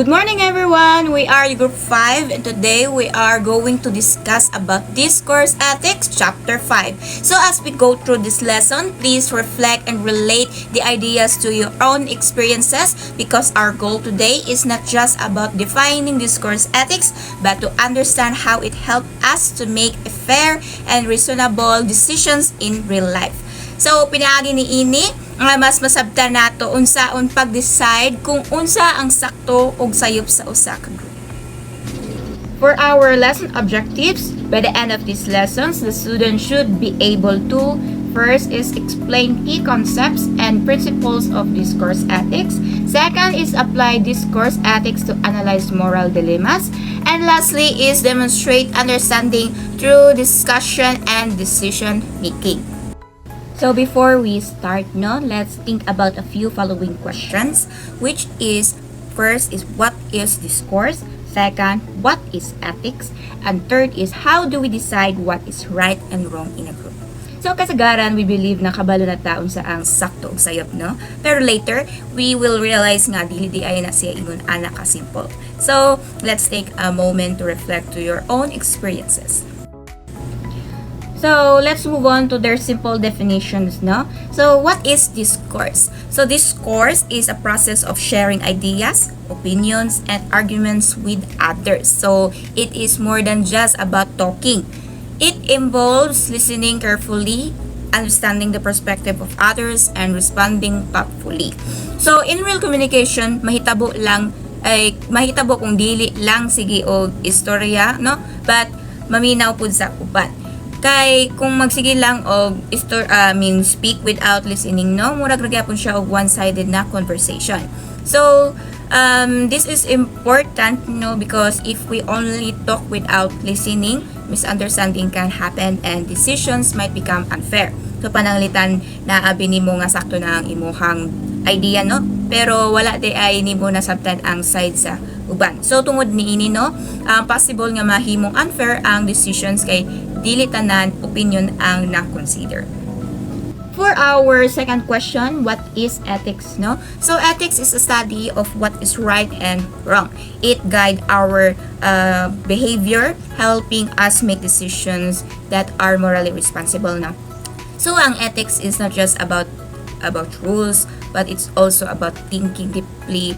Good morning everyone! We are Group 5 and today we are going to discuss about Discourse Ethics Chapter 5. So as we go through this lesson, please reflect and relate the ideas to your own experiences because our goal today is not just about defining discourse ethics but to understand how it helps us to make fair and reasonable decisions in real life. So pinaagi ni ini nga mas masabtan nato unsaon pag-decide kung unsa ang sakto og sayop sa usa ka group. For our lesson objectives, by the end of these lessons, the student should be able to first is explain key concepts and principles of discourse ethics. Second is apply discourse ethics to analyze moral dilemmas. And lastly is demonstrate understanding through discussion and decision making. So before we start, let's think about a few following questions, which is first is what is discourse, second, what is ethics, and third is how do we decide what is right and wrong in a group. So kasagaran, we believe na kabalo na taon sa ang sakto og sayop, no? Pero later, we will realize nga dili di ay na siya ingon ana ka simple. So let's take a moment to reflect to your own experiences. So, let's move on to their simple definitions, no? So, what is discourse? So, discourse is a process of sharing ideas, opinions, and arguments with others. So, it is more than just about talking. It involves listening carefully, understanding the perspective of others, and responding thoughtfully. So, in real communication, mahitabo kung dili lang sige og istorya, no? But, maminaw pud sa uban. Kay kung magsige lang og speak without listening, no, murag nagyapon siya og one-sided na conversation. So this is important, because if we only talk without listening, misunderstanding can happen and decisions might become unfair. So pananglitan na abi nimo nga sakto na ang imuhang idea, no, pero wala di ay nimo nasabtan ang side sa uban. So tungod niini, possible nga mahimong unfair ang decisions kay dili tanan opinion ang na-consider. For our second question, what is ethics, no? So ethics is a study of what is right and wrong. It guides our behavior, helping us make decisions that are morally responsible, no? So ang ethics is not just about rules, but it's also about thinking deeply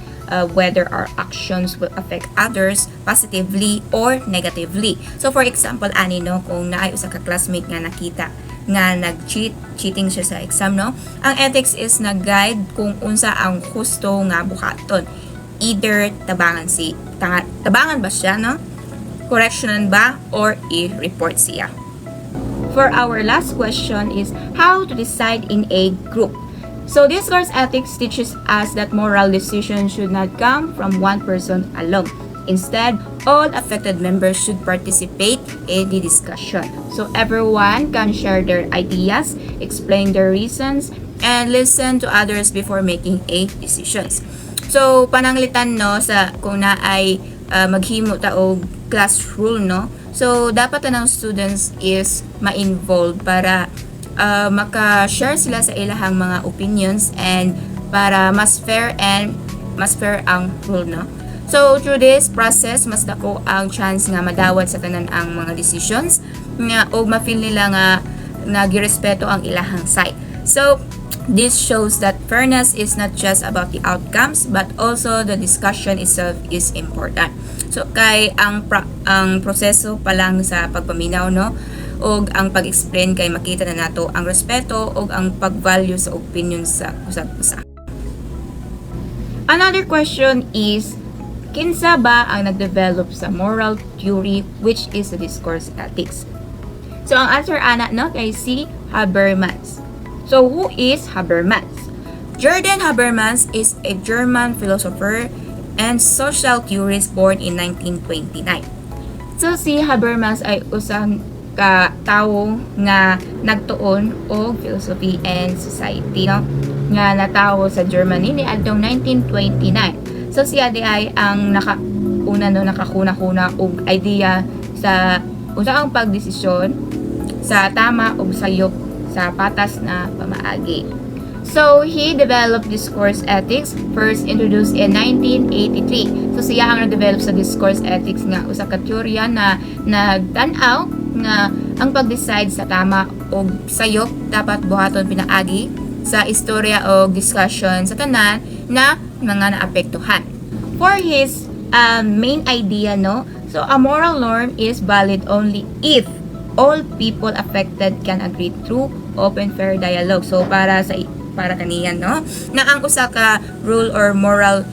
whether our actions will affect others positively or negatively. So for example, kung naay usa ka classmate nga nakita nga cheating siya sa exam, no? Ang ethics is nag-guide kung unsa ang husto nga buhaton. Either tabangan ba siya, no? Correctionan ba or i-report siya. For our last question is how to decide in a group. So discourse ethics teaches us that moral decisions should not come from one person alone. Instead, all affected members should participate in the discussion. So everyone can share their ideas, explain their reasons, and listen to others before making a decisions. So pananglitan, sa kung na ay maghimo ta og class rule, no? So dapat ng students is ma-involve para maka-share sila sa ilahang mga opinions and para mas fair ang rule, no? So through this process, mas dako ang chance nga madawat sa tanan ang mga decisions nga o ma-feel nila nga nagirespeto ang ilahang side. So this shows that fairness is not just about the outcomes but also the discussion itself is important. So kay ang proseso pa lang sa pagpaminaw, no, og ang pag-explain kay makita na nato ang respeto og ang pag-value sa opinion sa usab-usa. Another question is, kinsa ba ang nag-develop sa moral theory, which is the discourse ethics? So ang answer kay si Habermas. So who is Habermas? Jürgen Habermas is a German philosopher and social theorist born in 1929. So si Habermas ay usang ka tawo nga nagtuon og philosophy and society, no, nga natawo sa Germany ni adtong 1929. So siya di ay ang nakakuna-kuna og idea sa unsaang pagdesisyon sa tama ug sayop sa patas na pamaagi. So, he developed discourse ethics, first introduced in 1983. So, siya ang nag-develop sa discourse ethics nga usa ka teorya na nagtan-aw nga ang pag-decide sa tama o sayop dapat buhaton pinaagi sa istorya o discussion sa tanan na mga naapektuhan. For his main idea, no, so a moral norm is valid only if all people affected can agree through open fair dialogue. So para kaniyan, no, na ang usa ka rule or moral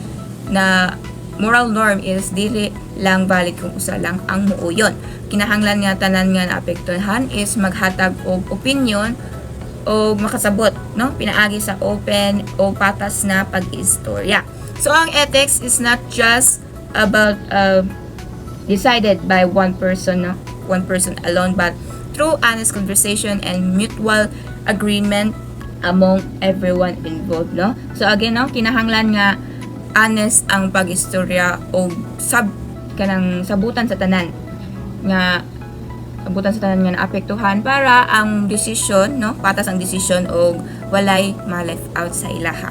norm is dili lang valid kung usa lang ang muuyon. Kinahanglan nga tanan nga naapektuhan is maghatag og opinion o makasabot, no, pinaagi sa open o patas na pag-istorya. So ang ethics is not just about decided by one person, no, one person alone, but through honest conversation and mutual agreement among everyone involved, no. So again, no, kinahanglan nga honest ang pag-istorya o kanang sabutan sa tanan nga naapektuhan para ang desisyon, no, patas ang desisyon o walay ma-left out sa ilaha.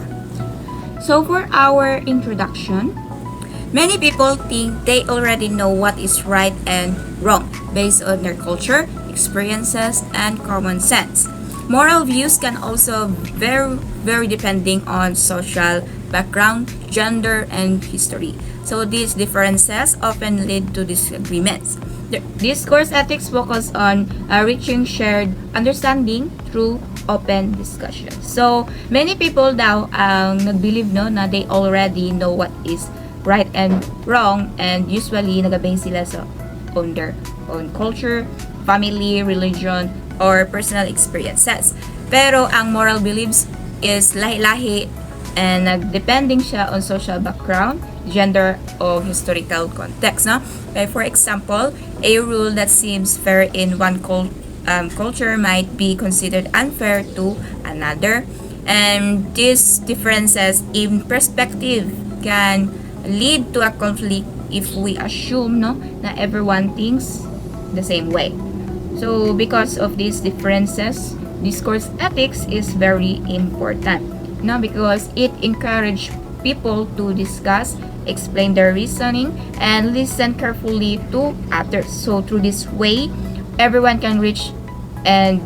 So for our introduction, many people think they already know what is right and wrong based on their culture, experiences, and common sense. Moral views can also vary depending on social background, gender, and history. So these differences often lead to disagreements. The discourse ethics focus on reaching shared understanding through open discussion. So many people daw ang nag-believe, no, na they already know what is right and wrong, and usually nag-base sila on their own culture, family, religion, or personal experiences. Pero ang moral beliefs is lahi-lahi and nagdepending siya on social background, gender, o historical context, no? For example, a rule that seems fair in one culture might be considered unfair to another, and these differences in perspective can lead to a conflict if we assume, no, na everyone thinks the same way. So because of these differences, discourse ethics is very important, no, because it encourages people to discuss, explain their reasoning, and listen carefully to others. So through this way, everyone can reach and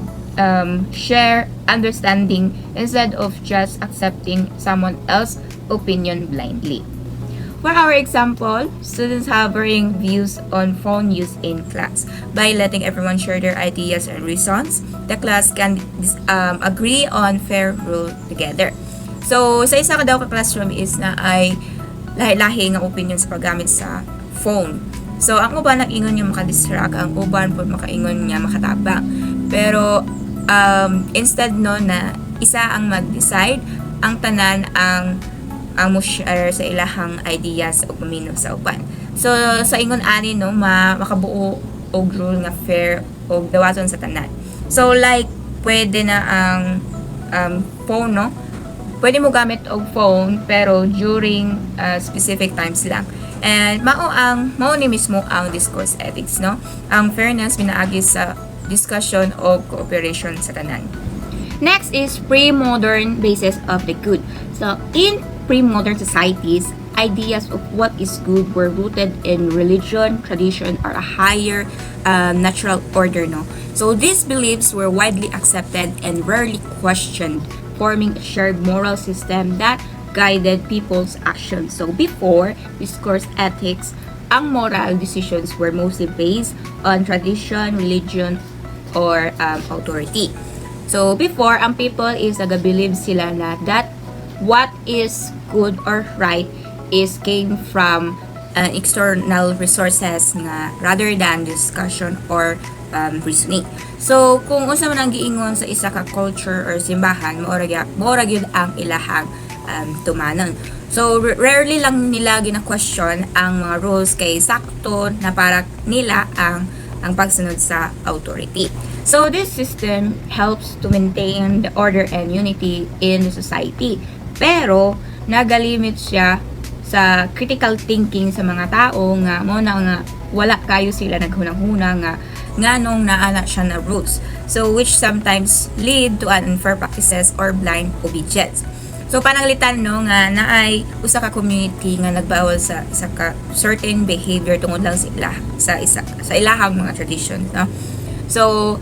share understanding instead of just accepting someone else's opinion blindly. For our example, students have varying views on phone use in class. By letting everyone share their ideas and reasons, the class can agree on fair rule together. So, sa isa ka daw ka classroom is na ay lahi-lahi ng opinion sa paggamit sa phone. So, ang uban nag-ingon yung makadistract, ang uban po makaingon niya makatabang. Pero, instead, no, na isa ang mag-decide, ang tanan ang mo share sa ilahang ideas o pamino sa uban. So sa ingon ani, no, makabuo og rule nga fair og dawaton sa tanan. So like pwede na ang phone, no, pwede mo gamit og phone pero during specific times lang. And mao ni mismo ang discourse ethics, no, ang fairness pinaagi sa discussion o cooperation sa tanan. Next is pre-modern basis of the good. So in pre-modern societies, ideas of what is good were rooted in religion, tradition, or a higher natural order, no? So these beliefs were widely accepted and rarely questioned, forming a shared moral system that guided people's actions. So before discourse ethics, ang moral decisions were mostly based on tradition, religion, or authority. So before, ang people is nag-believe sila na that what is good or right is came from external resources nga rather than discussion or reasoning. So kung unsa man ang giingon sa isa ka culture or simbahan, maura gyud ang ilahang tumanon. So rarely lang nila gina-question ang mga rules kay sakto na para nila ang pagsunod sa authority. So this system helps to maintain the order and unity in the society. Pero nagalimit siya sa critical thinking sa mga tao nga mo na nga wala kayo sila naghunang-hunang nga nganong naana siya na rules. So which sometimes lead to unfair practices or blind obedience. So pananglitan no nga naay usa ka community nga nagbawal sa isa ka certain behavior tungod lang sa ilahang mga traditions, no. So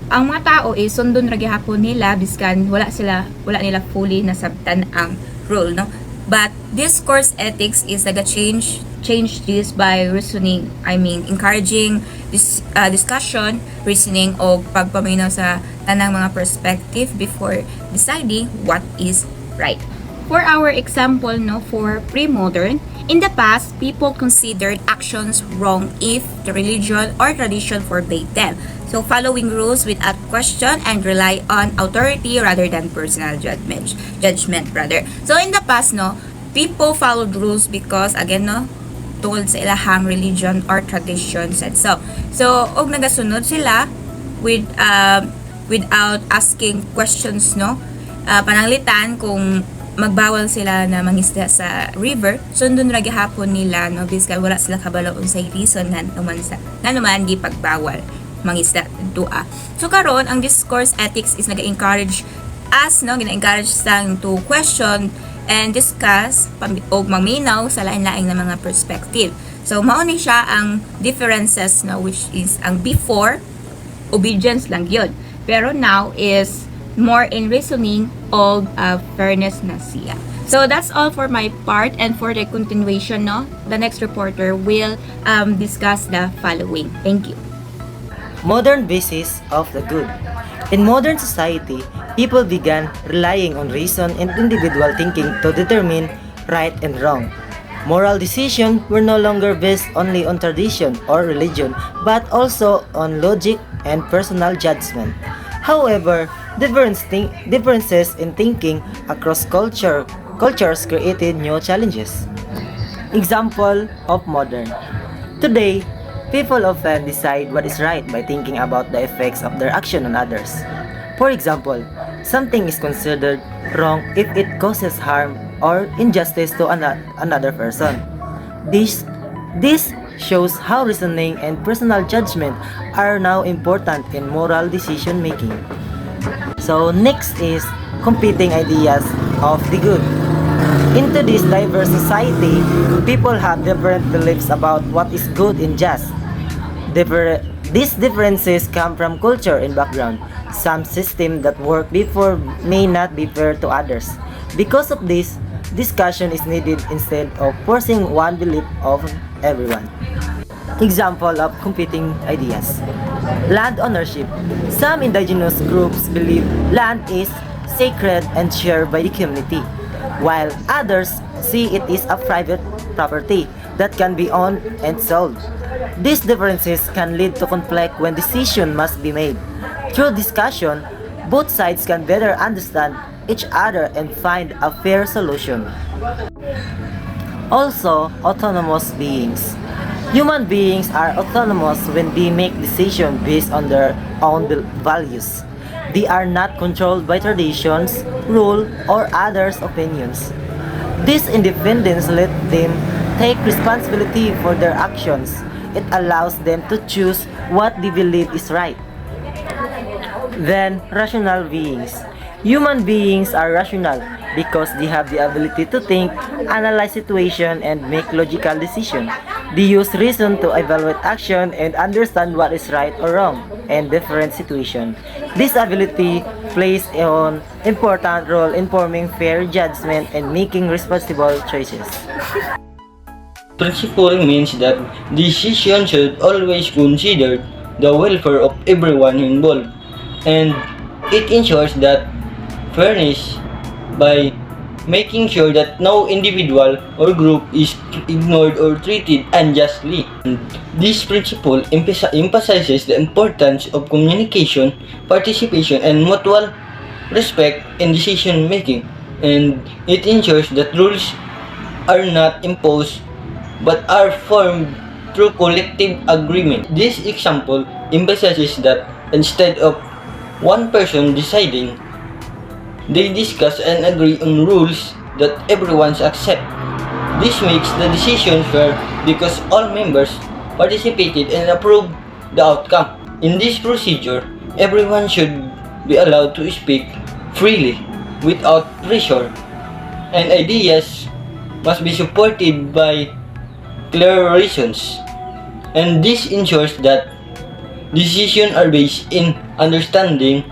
ang mga tao is sundon ra gyapon nila biskan wala nila fully nasabtan ang rule, no. But this course ethics is change this by reasoning, encouraging this discussion, reasoning o pagpaminaw sa tanang mga perspective before deciding what is right. For our example, no, for pre-modern, in the past, people considered actions wrong if the religion or tradition forbade them. So following rules without question and rely on authority rather than personal judgment rather. So in the past, no, people followed rules because again, no, tungod sa ilahang religion or tradition said so. So og nagasunod sila without asking questions, no. Pananglitan kung magbawal sila na mangisda sa river, sundon ra gihapon nila, no, biskan wala sila kabalo unsay reason nga naman gipagbawal mangisda dua. So karon ang discourse ethics is naga-encourage us, no, gina-encourage sang to question and discuss og maminaw sa lain-laing na mga perspective. So mao ni siya ang differences, no, which is ang before obedience lang yun, pero now is more in reasoning of fairness na siya. So that's all for my part, and for the continuation, no, the next reporter will discuss the following. Thank you. Modern basis of the good. In modern society, people began relying on reason and individual thinking to determine right and wrong. Moral decisions were no longer based only on tradition or religion, but also on logic and personal judgment. However, differences in thinking across cultures created new challenges. Example of modern. Today, people often decide what is right by thinking about the effects of their action on others. For example, something is considered wrong if it causes harm or injustice to another person. This shows how reasoning and personal judgment are now important in moral decision making. So next is competing ideas of the good. In today's diverse society, people have different beliefs about what is good and just. These differences come from culture and background. Some systems that work before may not be fair to others. Because of this, discussion is needed instead of forcing one belief of everyone. Example of competing ideas. Land ownership. Some indigenous groups believe land is sacred and shared by the community, while others see it is a private property that can be owned and sold. These differences can lead to conflict when decision must be made. Through discussion, both sides can better understand each other and find a fair solution. Also, autonomous beings. Human beings are autonomous when they make decisions based on their own values. They are not controlled by traditions, rules, or others' opinions. This independence lets them take responsibility for their actions. It allows them to choose what they believe is right. Then, rational beings. Human beings are rational because they have the ability to think, analyze situations, and make logical decisions. They use reason to evaluate action and understand what is right or wrong in different situations. This ability plays an important role in forming fair judgment and making responsible choices. Principle means that decisions should always consider the welfare of everyone involved, and it ensures that fairness by making sure that no individual or group is ignored or treated unjustly. And this principle emphasizes the importance of communication, participation, and mutual respect in decision making, and it ensures that rules are not imposed but are formed through collective agreement. This example emphasizes that instead of one person deciding, they discuss and agree on rules that everyone accepts. This makes the decision fair because all members participated and approved the outcome. In this procedure, everyone should be allowed to speak freely without pressure, and ideas must be supported by clear reasons. And this ensures that decisions are based in understanding,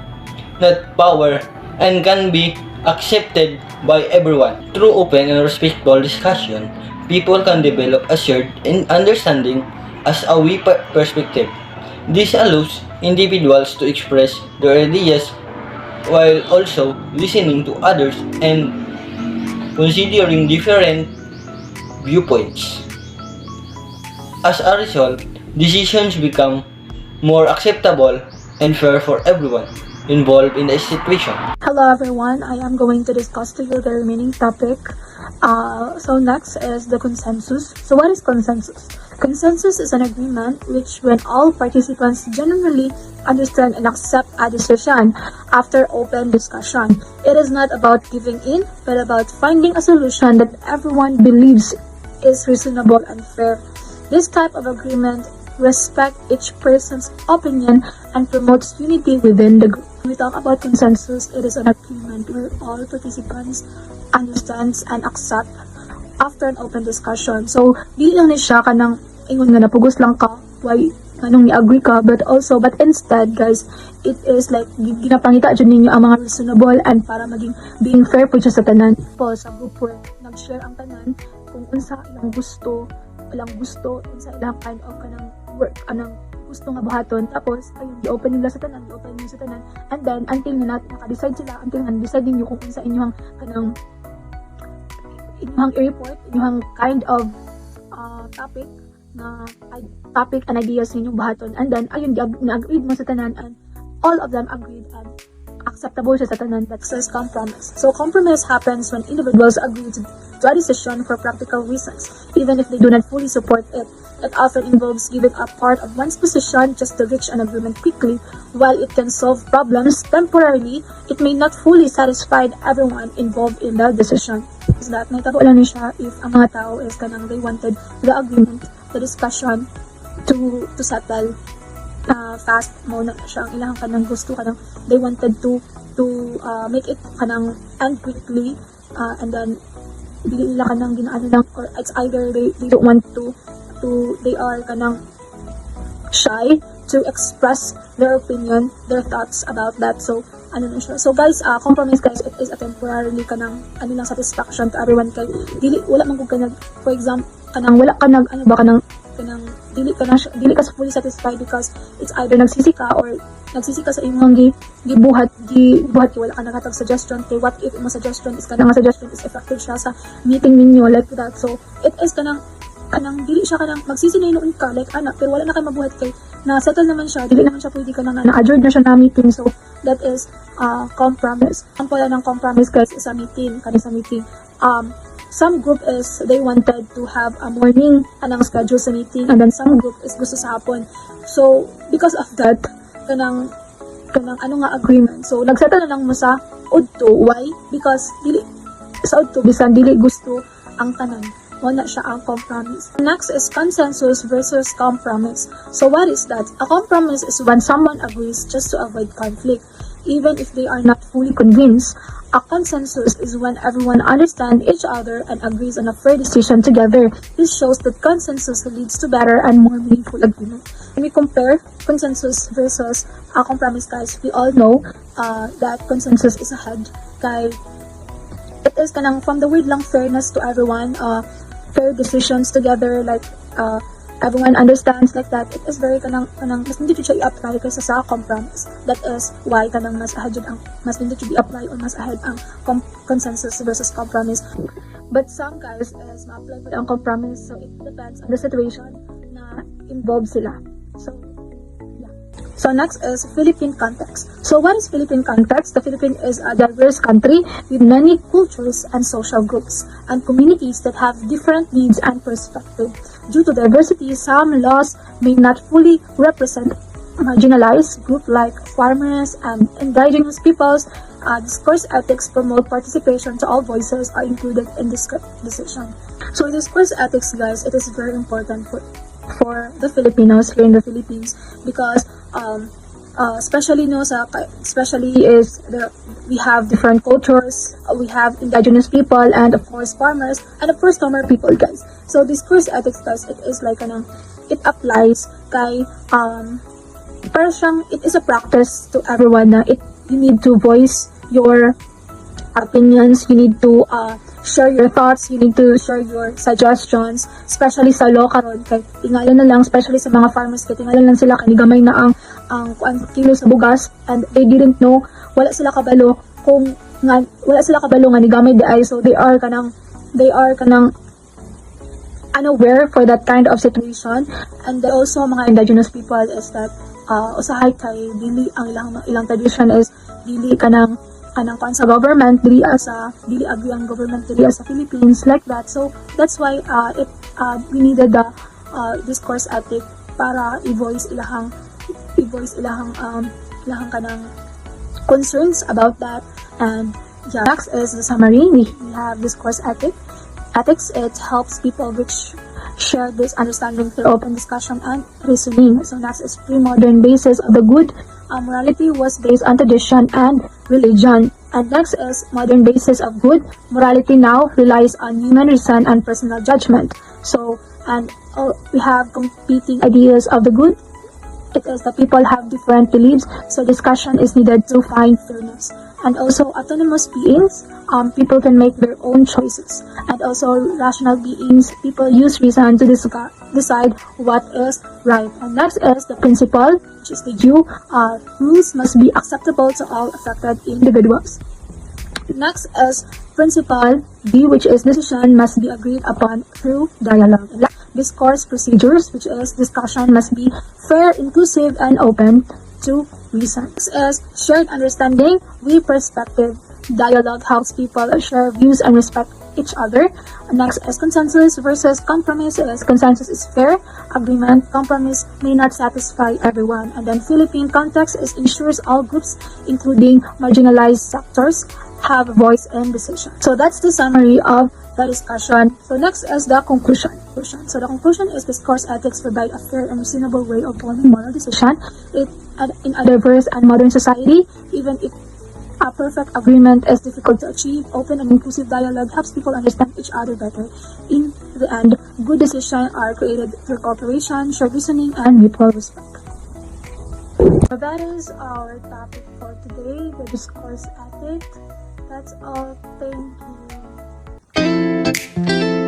not power, and can be accepted by everyone. Through open and respectful discussion, people can develop a shared understanding as a we perspective. This allows individuals to express their ideas while also listening to others and considering different viewpoints. As a result, decisions become more acceptable and fair for everyone involved in a situation. Hello everyone, I am going to discuss to you the remaining topic. So next is the consensus. So what is consensus? Consensus is an agreement which when all participants genuinely understand and accept a decision after open discussion. It is not about giving in, but about finding a solution that everyone believes is reasonable and fair. This type of agreement respects each person's opinion and promotes unity within the group. When we talk about consensus, it is an agreement where all participants understands and accept after an open discussion. So, di lang ni siya kanang ingon nga napugos lang ka, why kanong ni-agree ka, but instead, guys, it is like, ginapangita dyan ninyo ang mga reasonable and para maging being fair po siya sa tanan. Po, sa group where nag-share ang tanan, kung unsa ilang gusto, unsa ilang kind of kanang work, anang gusto nga buhaton, tapos, ayun, i-open nila sa tanan, and then, until na natin naka-decide sila, until na decide ninyo kung unsa inyong kanang inyong i-report, inyong kind of topic and ideas ninyong bahaton, and then ayun na-agreed mo sa tanan and all of them agreed and acceptable siya sa tanan. That says compromise. So compromise happens when individuals agree to a decision for practical reasons, even if they do not fully support it. It often involves giving up part of one's position just to reach an agreement quickly. While it can solve problems temporarily, it may not fully satisfy everyone involved in the decision. Is that naitabo lang ni siya if ang mga tao is kanang they wanted the agreement, the discussion to settle fast mo na siya ang ilang kanang gusto kanang they wanted to make it kanang end quickly, and then dili nila kanang ginaano lang, or it's either they don't want to they are kanang shy to express their opinion, their thoughts about that. So ano na siya. So guys, compromise guys, it is a temporarily kanang ano lang satisfaction to everyone kay dili wala man kung kanang, for example, kanang wala ka nag ano ba kanang dili ka fully satisfied because it's either nagsisi ka sa imong gibuhat wala ka nakatag suggestion kay what if imong suggestion is kanang suggestion is effective siya sa meeting ninyo like that. So it is kanang dili siya kanang magsisinaynoon ka like pero wala na kay mabuhat kay na settle naman siya, dili naman siya pwede ka na adjourn na siya na meeting. So that is compromise. Ang pala ng compromise guys is a meeting, some group is they wanted to have a morning kanang schedule sa meeting, and then some group is gusto sa hapon. So because of that kanang ano nga agreement, so nagsettle na lang mo sa udto. Why? Because dili sa udto bisan dili gusto ang tanan, wala siya ang compromise. Next is consensus versus compromise. So what is that? A compromise is when someone agrees just to avoid conflict, even if they are not fully convinced. A consensus is when everyone understands each other and agrees on a fair decision together. This shows that consensus leads to better and more meaningful agreement. When we compare consensus versus a compromise, guys, we all know that consensus is ahead. Kay it is kanang from the word lang fairness to everyone, fair decisions together, like everyone understands like that. It is very kanang mas hindi siya i-apply kaysa sa compromise. That is why kanang mas ahead ang mas hindi siya i-apply or mas ahead ang consensus versus compromise. But some guys is ma-apply pa ang compromise, so it depends on the situation na involved sila. So next is Philippine context. So what is Philippine context? The Philippines is a diverse country with many cultures and social groups and communities that have different needs and perspectives. Due to diversity, some laws may not fully represent marginalized groups like farmers and indigenous peoples. Discourse ethics promote participation, so all voices are included in this decision. So discourse ethics, guys, it is very important for for the Filipinos here in the Philippines, because especially especially is we have different cultures, we have indigenous people, and of course farmers, and of course normal people, guys. So this course ethics, guys, it is like it applies kay parang siyang, it is a practice to everyone na you need to voice your opinions, you need to share your thoughts, you need to share your suggestions, especially sa law karon kay tingalan na lang, especially sa mga farmers kay tingalan lang sila kani gamay na ang kilo sa bugas, and they didn't know, wala sila kabalo nga ni gamay di ay, so they are kanang unaware for that kind of situation. And then also mga indigenous people is that usahay kay dili ang ilang tradition is dili kanang kuan sa government, dili agree ang government dili sa Philippines, like that. So that's why we needed the discourse ethic para i-voice ilahang kanang concerns about that. And yeah, next is the summary. We have discourse ethics. It helps people share this understanding through open discussion and reasoning. So next is pre-modern basis of the good. Morality was based on tradition and religion. And next is modern basis of good. Morality now relies on human reason and personal judgment. So, we have competing ideas of the good. It is that people have different beliefs, so discussion is needed to find fairness. And also autonomous beings, people can make their own choices. And also rational beings, people use reason to decide what is right. And next is the principle, which is the due. Rules must be acceptable to all affected individuals. Next is principle B, which is decision must be agreed upon through dialogue. Discourse procedures, which is discussion must be fair, inclusive, and open to reason. Next is shared understanding with perspective. Dialogue helps people share views and respect each other. Next is consensus versus compromise. Consensus is fair agreement. Compromise may not satisfy everyone. And then Philippine context ensures all groups, including marginalized sectors, have a voice in decision. So that's the summary of the discussion. So next is the conclusion. So the conclusion is discourse ethics provide a fair and reasonable way of forming moral decision. In a diverse and modern society, even if a perfect agreement is difficult to achieve, open and inclusive dialogue helps people understand each other better. In the end, good decisions are created through cooperation, shared reasoning, and mutual respect. So that is our topic for today, the discourse ethic. That's all. Thank you.